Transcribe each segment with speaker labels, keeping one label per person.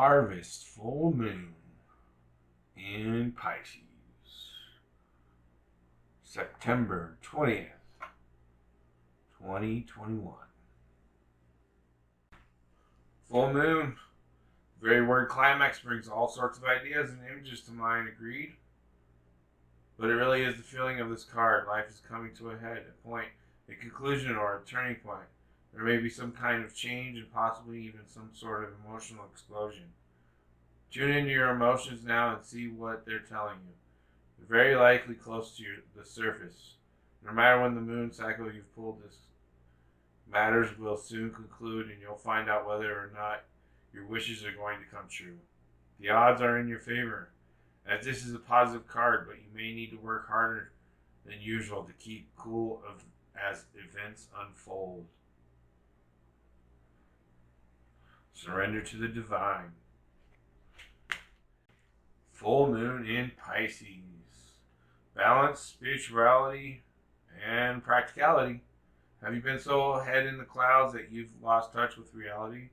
Speaker 1: Harvest full moon in Pisces, September 20th, 2021. Full moon, very word climax, brings all sorts of ideas and images to mind, agreed? But it really is the feeling of this card. Life is coming to a head, a point, a conclusion, or a turning point. There may be some kind of change and possibly even some sort of emotional explosion. Tune into your emotions now and see what they're telling you. They're very likely close to the surface. No matter when the moon cycle you've pulled this, matters will soon conclude and you'll find out whether or not your wishes are going to come true. The odds are in your favor, as this is a positive card, but you may need to work harder than usual to keep cool as events unfold. Surrender to the divine. Full moon in Pisces. Balance, spirituality, and practicality. Have you been so head in the clouds that you've lost touch with reality?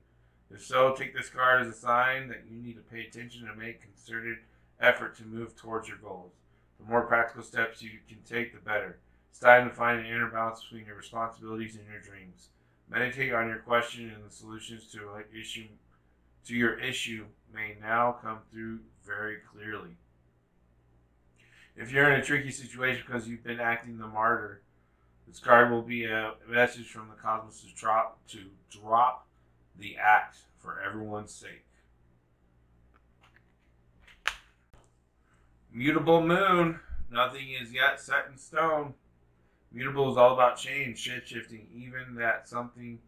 Speaker 1: If so, take this card as a sign that you need to pay attention and make concerted effort to move towards your goals. The more practical steps you can take, the better. It's time to find an inner balance between your responsibilities and your dreams. Meditate on your question, and the solutions to your issue may now come through very clearly. If you're in a tricky situation because you've been acting the martyr, this card will be a message from the cosmos to drop the act for everyone's sake. Mutable Moon. Nothing is yet set in stone. Mutable is all about change, shifting, even that something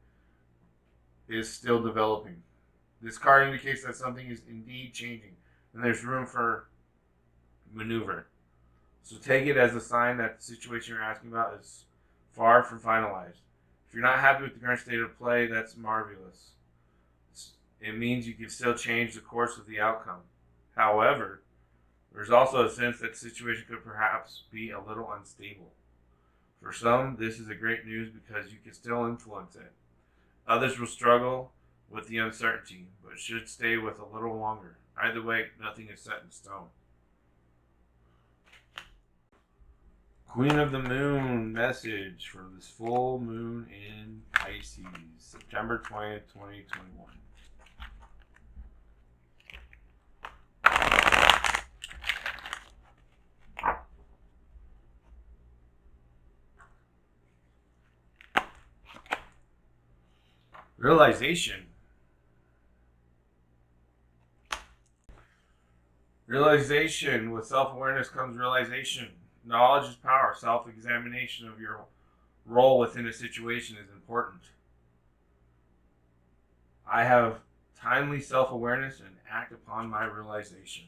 Speaker 1: is still developing. This card indicates that something is indeed changing, and there's room for maneuver. So take it as a sign that the situation you're asking about is far from finalized. If you're not happy with the current state of play, that's marvelous. It means you can still change the course of the outcome. However, there's also a sense that the situation could perhaps be a little unstable. For some, this is a great news because you can still influence it. Others will struggle with the uncertainty, but should stay with a little longer. Either way, nothing is set in stone. Queen of the Moon message for this full moon in Pisces, September 20th, 2021. Realization. Realization. With self-awareness comes realization. Knowledge is power. Self-examination of your role within a situation is important. I have timely self-awareness and act upon my realization.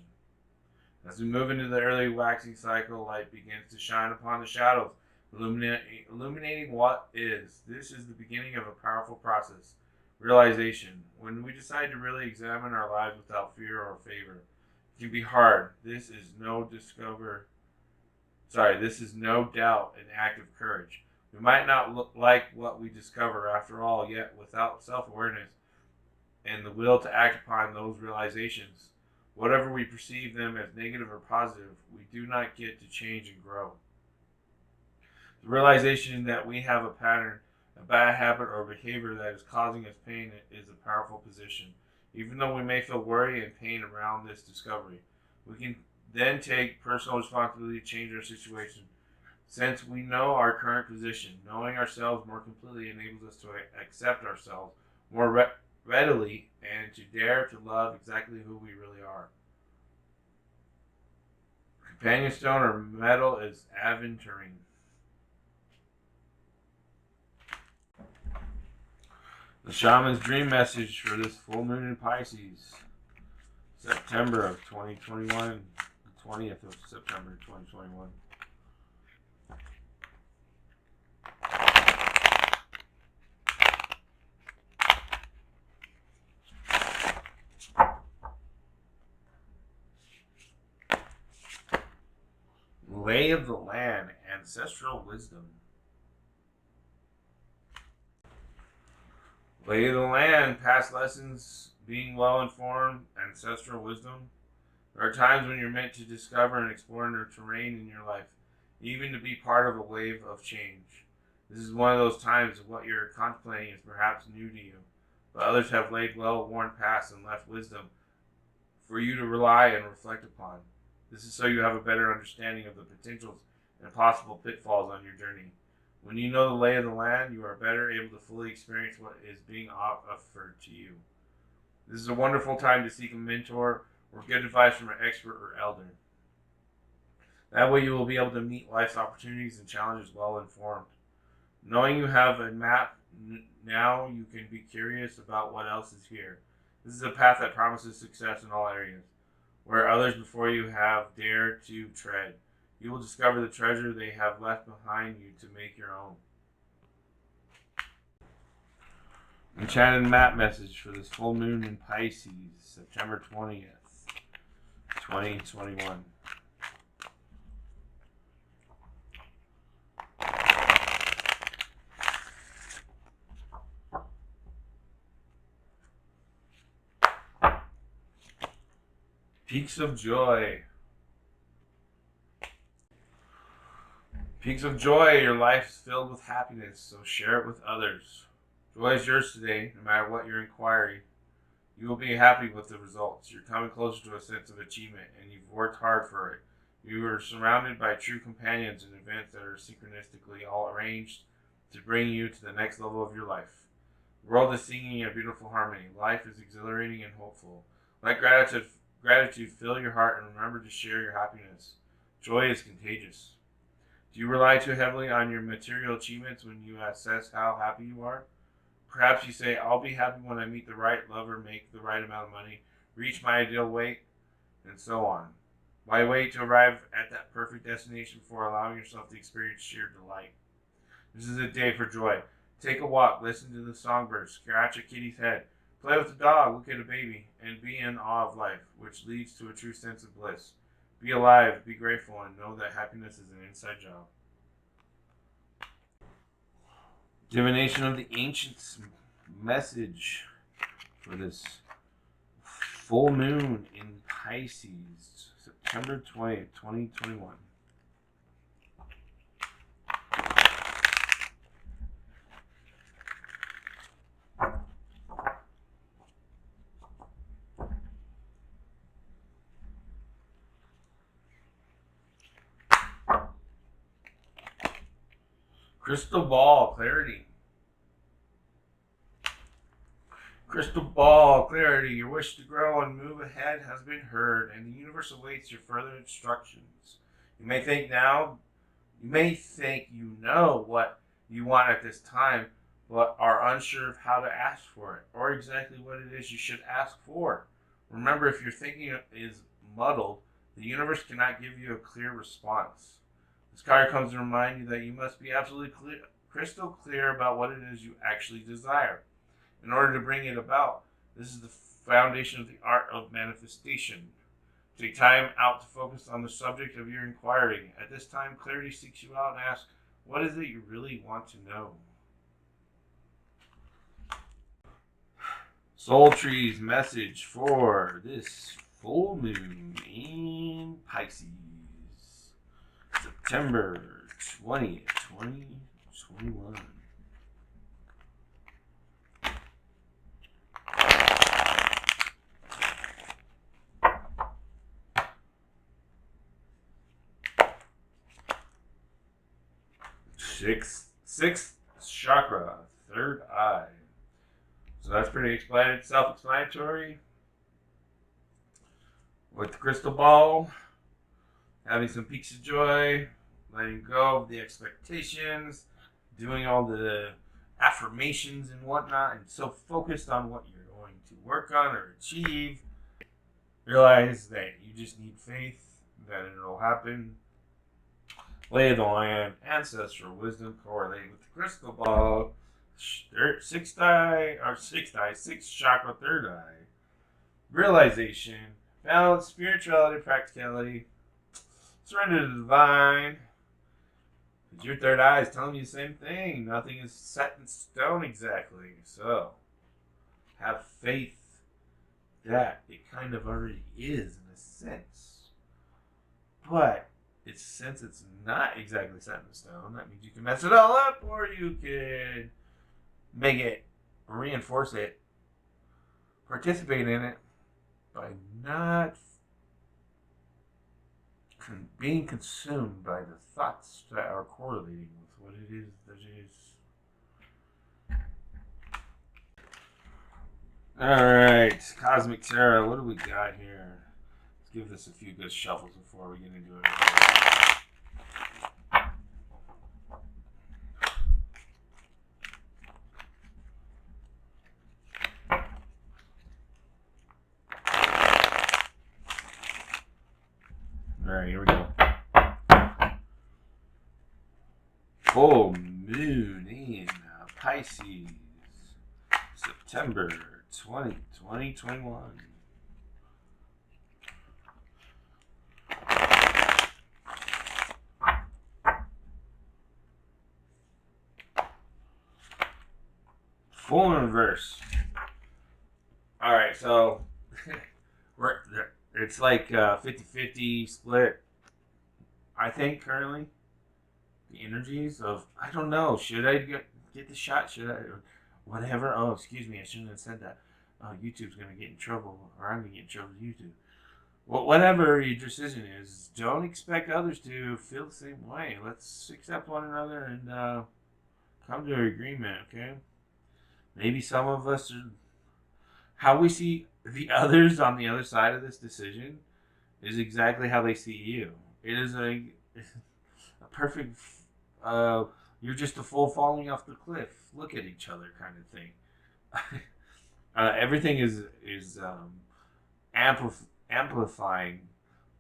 Speaker 1: As we move into the early waxing cycle, light begins to shine upon the shadows, illuminating what is. This is the beginning of a powerful process. Realization. When we decide to really examine our lives without fear or favor, it can be hard. This is no doubt an act of courage. We might not like what we discover after all, yet without self-awareness and the will to act upon those realizations, whatever we perceive them as negative or positive, we do not get to change and grow. The realization that we have a pattern, a bad habit or behavior that is causing us pain is a powerful position. Even though we may feel worry and pain around this discovery, we can then take personal responsibility to change our situation. Since we know our current position, knowing ourselves more completely enables us to accept ourselves more readily and to dare to love exactly who we really are. Companion stone or metal is aventurine. The shaman's dream message for this full moon in Pisces, September of 2021, the 20th of September 2021. Lay of the land, ancestral wisdom. Lay of the land, past lessons being well informed, ancestral wisdom. There are times when you're meant to discover and explore new terrain in your life, even to be part of a wave of change. This is one of those times what you're contemplating is perhaps new to you, but others have laid well-worn paths and left wisdom for you to rely and reflect upon. This is so you have a better understanding of the potentials and possible pitfalls on your journey. When you know the lay of the land, you are better able to fully experience what is being offered to you. This is a wonderful time to seek a mentor or good advice from an expert or elder. That way you will be able to meet life's opportunities and challenges well informed. Knowing you have a map, now you can be curious about what else is here. This is a path that promises success in all areas, where others before you have dared to tread. You will discover the treasure they have left behind you to make your own. Enchanted map message for this full moon in Pisces, September 20th, 2021. Peaks of joy. Peaks of joy, your life is filled with happiness, so share it with others. Joy is yours today, no matter what your inquiry. You will be happy with the results. You're coming closer to a sense of achievement, and you've worked hard for it. You are surrounded by true companions and events that are synchronistically all arranged to bring you to the next level of your life. The world is singing a beautiful harmony. Life is exhilarating and hopeful. Let gratitude fill your heart, and remember to share your happiness. Joy is contagious. Do you rely too heavily on your material achievements when you assess how happy you are? Perhaps you say, I'll be happy when I meet the right lover, make the right amount of money, reach my ideal weight, and so on. Why wait to arrive at that perfect destination before allowing yourself to experience sheer delight? This is a day for joy. Take a walk, listen to the songbirds, scratch a kitty's head, play with a dog, look at a baby, and be in awe of life, which leads to a true sense of bliss. Be alive, be grateful, and know that happiness is an inside job. Divination of the Ancients message for this full moon in Pisces, September 20th, 2021. Crystal ball, clarity. Crystal ball, clarity. Your wish to grow and move ahead has been heard, and the universe awaits your further instructions. You may think you know what you want at this time, but are unsure of how to ask for it, or exactly what it is you should ask for. Remember, if your thinking is muddled, the universe cannot give you a clear response. This card comes to remind you that you must be absolutely crystal clear about what it is you actually desire. In order to bring it about, this is the foundation of the art of manifestation. Take time out to focus on the subject of your inquiry. At this time, clarity seeks you out and asks, what is it you really want to know? Sultry's message for this full moon in Pisces, September 20th, 2021. Sixth chakra, third eye. So that's pretty self-explanatory. With the crystal ball, having some peaks of joy, letting go of the expectations, doing all the affirmations and whatnot, and so focused on what you're going to work on or achieve. Realize that you just need faith that it'll happen. Lay of the land, ancestral wisdom correlating with the crystal ball, sixth chakra, third eye, realization, balance, spirituality, practicality, surrender to the divine. Because your third eye is telling you the same thing. Nothing is set in stone exactly. So, have faith that. It kind of already is in a sense. But since it's not exactly set in stone, that means you can mess it all up, or you can make it, reinforce it, participate in it by not being consumed by the thoughts that are correlating with what it is that it is. Alright, Cosmic Terra, what do we got here? Let's give this a few good shuffles before we get into it. Alright, here we go. Full moon in Pisces, September 2021. Full in reverse. Alright, so it's like 50-50 split, I think, currently. The energies of, I don't know, should I get the shot? Should I? Whatever. Oh, excuse me, I shouldn't have said that. YouTube's going to get in trouble, or I'm going to get in trouble with YouTube. Well, whatever your decision is, don't expect others to feel the same way. Let's accept one another and come to an agreement, okay? Maybe some of us are, how we see the others on the other side of this decision is exactly how they see you. It is a perfect, you're just a fool falling off the cliff. Look at each other kind of thing. Everything is amplifying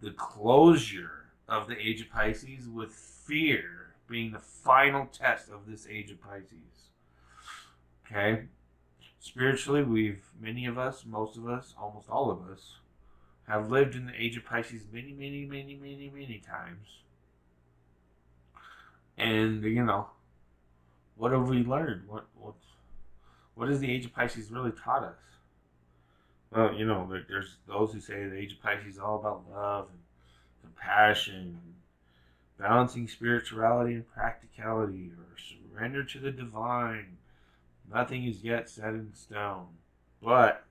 Speaker 1: the closure of the Age of Pisces, with fear being the final test of this Age of Pisces. Okay? Spiritually, many of us, most of us, almost all of us, have lived in the Age of Pisces many, many, many, many, many times. And, what have we learned? What has the Age of Pisces really taught us? Well, there's those who say the Age of Pisces is all about love and compassion, balancing spirituality and practicality, or surrender to the divine. Nothing is yet set in stone. But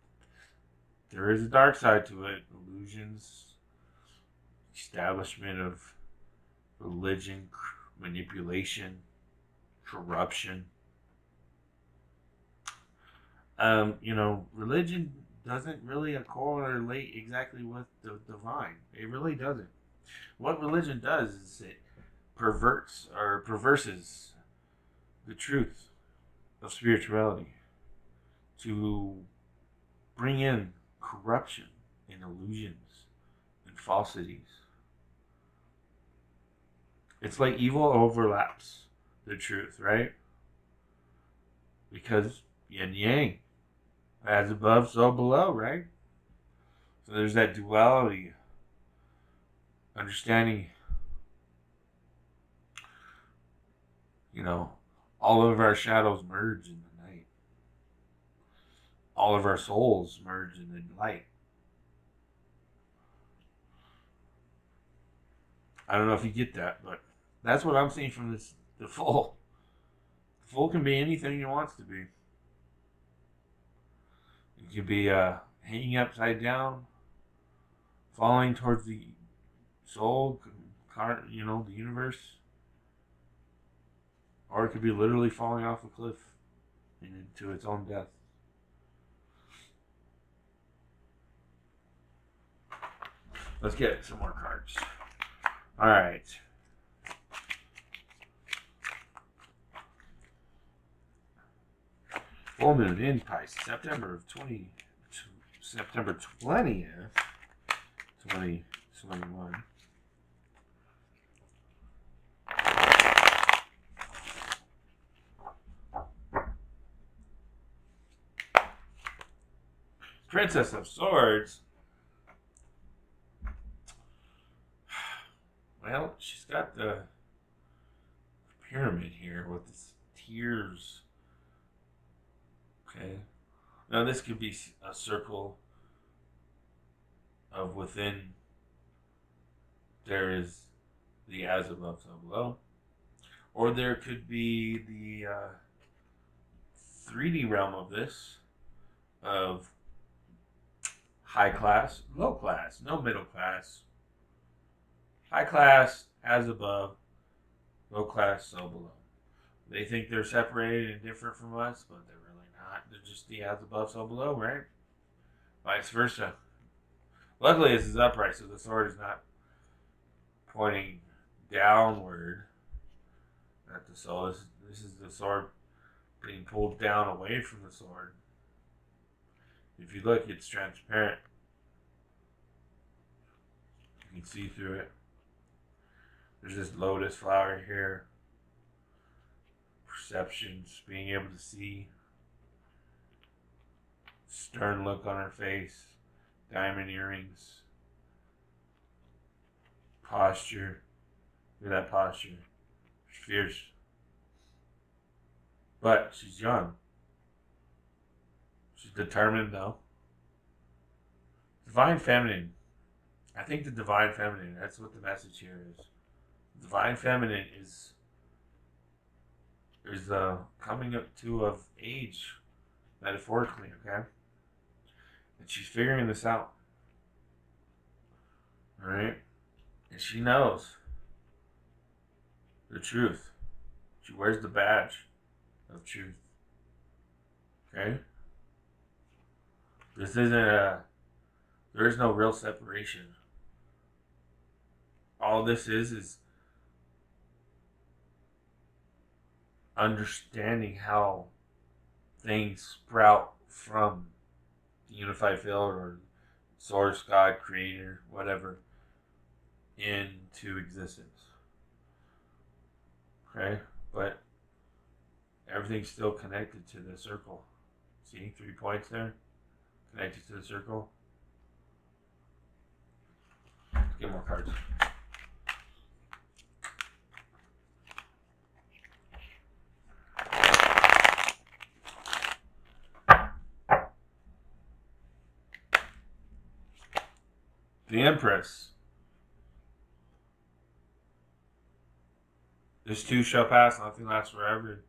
Speaker 1: there is a dark side to it. Illusions, establishment of religion, manipulation, corruption. Religion doesn't really correlate exactly with the divine. It really doesn't. What religion does is it perverses the truth of spirituality to bring in corruption and illusions and falsities. It's like evil overlaps the truth, right? Because yin yang, as above, so below, right? So there's that duality, understanding, all of our shadows merge in the night. All of our souls merge in the light. I don't know if you get that, but that's what I'm seeing from the full. The full can be anything it wants to be. It could be hanging upside down, falling towards the soul, the universe. Or it could be literally falling off a cliff and into its own death. Let's get some more cards. All right. Full moon in Pisces, September 20th, 2021. Princess of Swords. Well, she's got the pyramid here with its tears. Okay. Now this could be a circle of within there is the as above, so below. Or there could be the 3D realm of this, of high class, low class, no middle class. High class, as above, low class, so below. They think they're separated and different from us, but they're really not. They're just the as above, so below, right? Vice versa. Luckily, this is upright, so the sword is not pointing downward at the soul. This is the sword being pulled down away from the sword. If you look, it's transparent. You can see through it. There's this lotus flower here. Perceptions, being able to see. Stern look on her face. Diamond earrings. Posture. Look at that posture. She's fierce. But she's young. She's determined, though. Divine feminine. I think the divine feminine, that's what the message here is. Divine feminine is coming up to of age, metaphorically, okay? And she's figuring this out. Alright? And she knows the truth. She wears the badge of truth. Okay? This isn't there is no real separation. All this is understanding how things sprout from the unified field or source, God, creator, whatever, into existence. Okay? But everything's still connected to the circle. See, 3 points there? Connected to the circle. Let's get more cards. The Empress. This too shall pass, nothing lasts forever.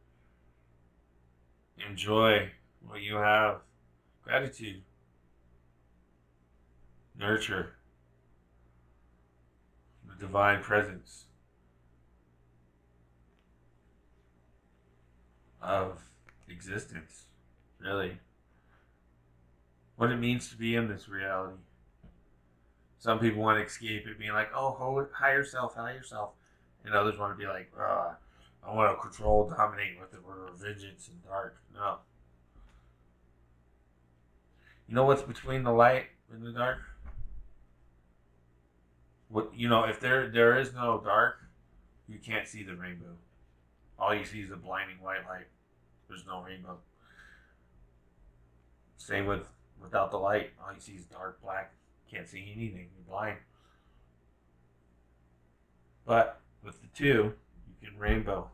Speaker 1: Enjoy what you have. Gratitude. Nurture. The divine presence of existence. Really. What it means to be in this reality. Some people want to escape it, being like, oh, higher self. And others want to be like, I want to control, dominate with it, or vengeance and dark. No. You know what's between the light and the dark? If there is no dark, you can't see the rainbow. All you see is a blinding white light. There's no rainbow. Same without the light. All you see is dark, black. Can't see anything. You're blind. But with the two, you can rainbow.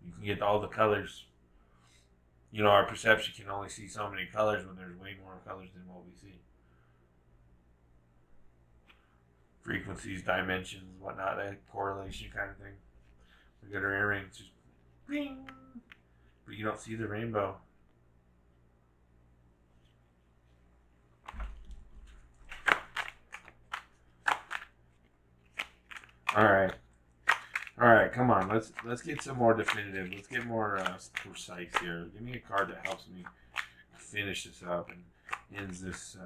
Speaker 1: You can get all the colors. Our perception can only see so many colors when there's way more colors than what we see. Frequencies, dimensions, whatnot, that correlation kind of thing. Look at her earrings, just bing. But you don't see the rainbow. All right, come on. Let's get some more definitive. Let's get more precise here. Give me a card that helps me finish this up and ends this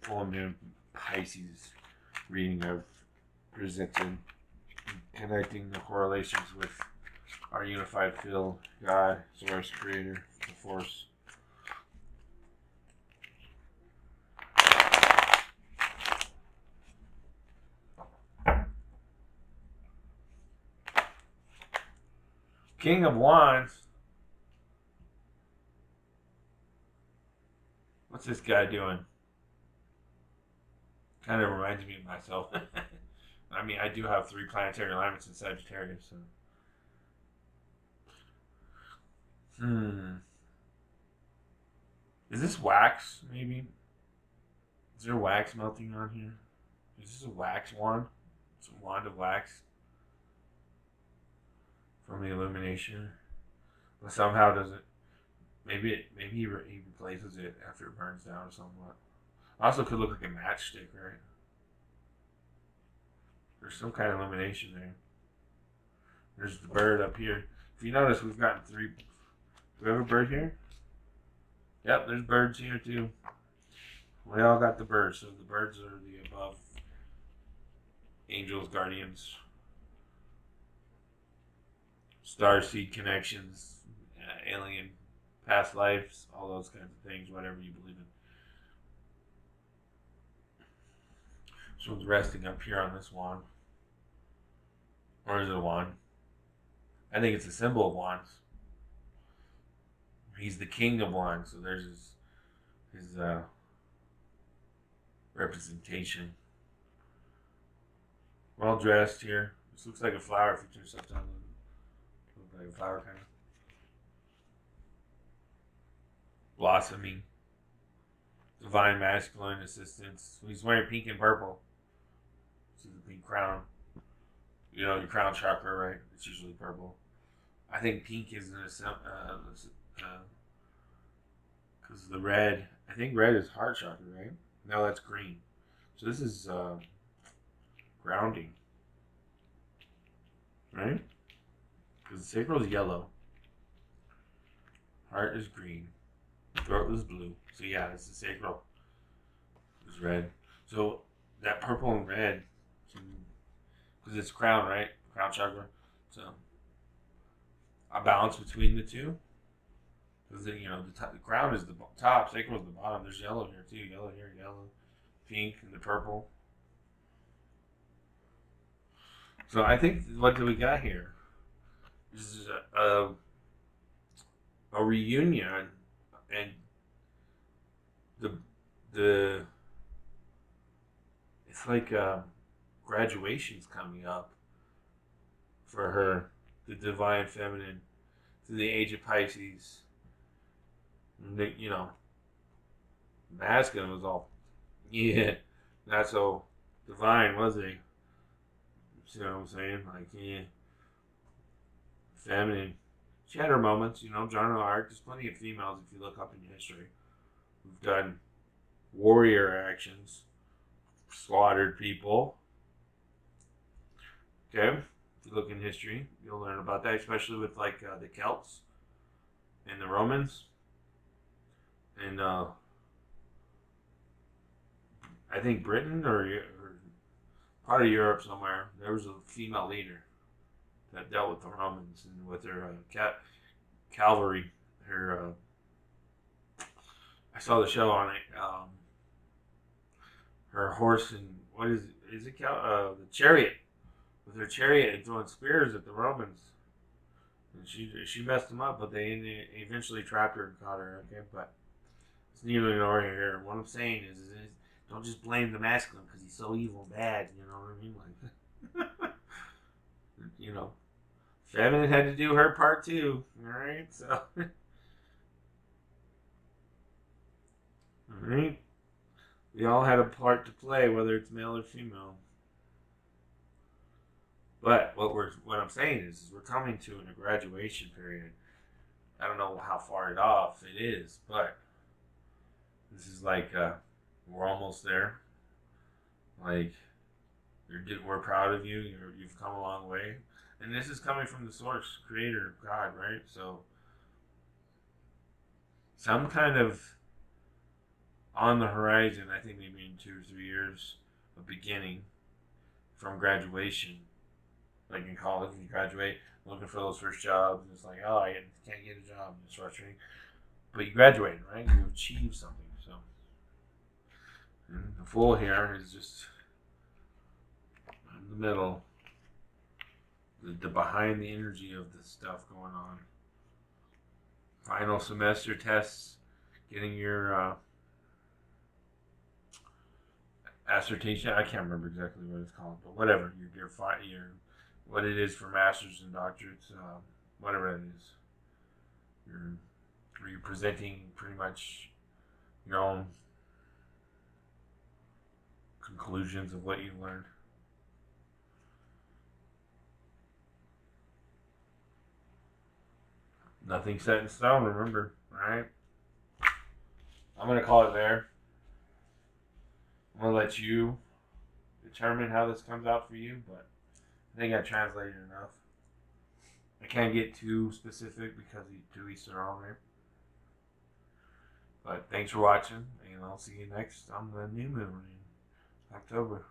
Speaker 1: full moon Pisces reading I've presented, connecting the correlations with our unified field, God, source, creator, the force. King of Wands. What's this guy doing? Kind of reminds me of myself. I mean, I do have 3 planetary alignments in Sagittarius, so. Is this wax, maybe? Is there wax melting on here? Is this a wax wand? It's a wand of wax from the illumination. But somehow does it? Maybe he replaces it after it burns down somewhat. Also, could look like a matchstick, right? There's some kind of illumination there. There's the bird up here. If you notice, we've gotten 3. Do we have a bird here? Yep, there's birds here too. We all got the birds, so the birds are the above angels, guardians, star seed connections, alien past lives, all those kinds of things, whatever you believe in. This one's resting up here on this wand. Or is it a wand? I think it's a symbol of wands. He's the king of wands, so there's his representation. Well dressed here. This looks like a flower if you turn stuff down. Looks like a flower kind of. Blossoming. Divine masculine assistance. He's wearing pink and purple. This is the pink crown. You know, your crown chakra, right? It's usually purple. I think pink is because the red. I think red is heart chakra, right? No, that's green. So this is grounding, right? Because the sacral is yellow. Heart is green. Throat is blue. So yeah, it's the sacral. It's red. So that purple and red, because it's crown, right? Crown chakra. So a balance between the two. Because you know the crown is the top, sacral is the bottom. There's yellow here too. Yellow here, yellow, pink, and the purple. So I think what do we got here? This is a reunion, and the it's like graduation's coming up for her, the divine feminine, to the age of Pisces. You know, masculine was all, yeah, not so divine, was he? You know what I'm saying? Like, yeah, feminine. She had her moments, you know, Joan of Arc. There's plenty of females if you look up in history who've done warrior actions, slaughtered people. Okay? If you look in history, you'll learn about that, especially with like the Celts and the Romans. And I think Britain or part of Europe somewhere, there was a female leader that dealt with the Romans and with their cavalry. Her, I saw the show on it. Her horse and what is it? The chariot, with her chariot and throwing spears at the Romans. And she messed them up, but they eventually trapped her and caught her. Okay, but it's neither nor here. What I'm saying is don't just blame the masculine because he's so evil and bad. You know what I mean? Like, you know, feminine had to do her part too. All right, so all right, we all had a part to play, whether it's male or female. But what I'm saying is we're coming to in a graduation period. I don't know how far off it is, but this is like we're almost there. Like we're proud of you. You've come a long way, and this is coming from the source, creator, God, right? So some kind of on the horizon. I think maybe in 2 or 3 years, a beginning from graduation. Like in college, when you graduate, looking for those first jobs, and it's like, oh, I can't get a job. It's frustrating. But you graduated, right? You achieved something. So, and the Fool here is just in the middle, the behind the energy of the stuff going on. Final semester tests, getting your assertion. I can't remember exactly what it's called, but whatever. Your what it is for masters and doctorates, whatever it is. You're presenting pretty much your own conclusions of what you've learned. Nothing set in stone, remember, alright? I'm going to call it there. I'm going to let you determine how this comes out for you, but I think I translated enough. I can't get too specific because to each their own there. But thanks for watching, and I'll see you next on the new moon in October.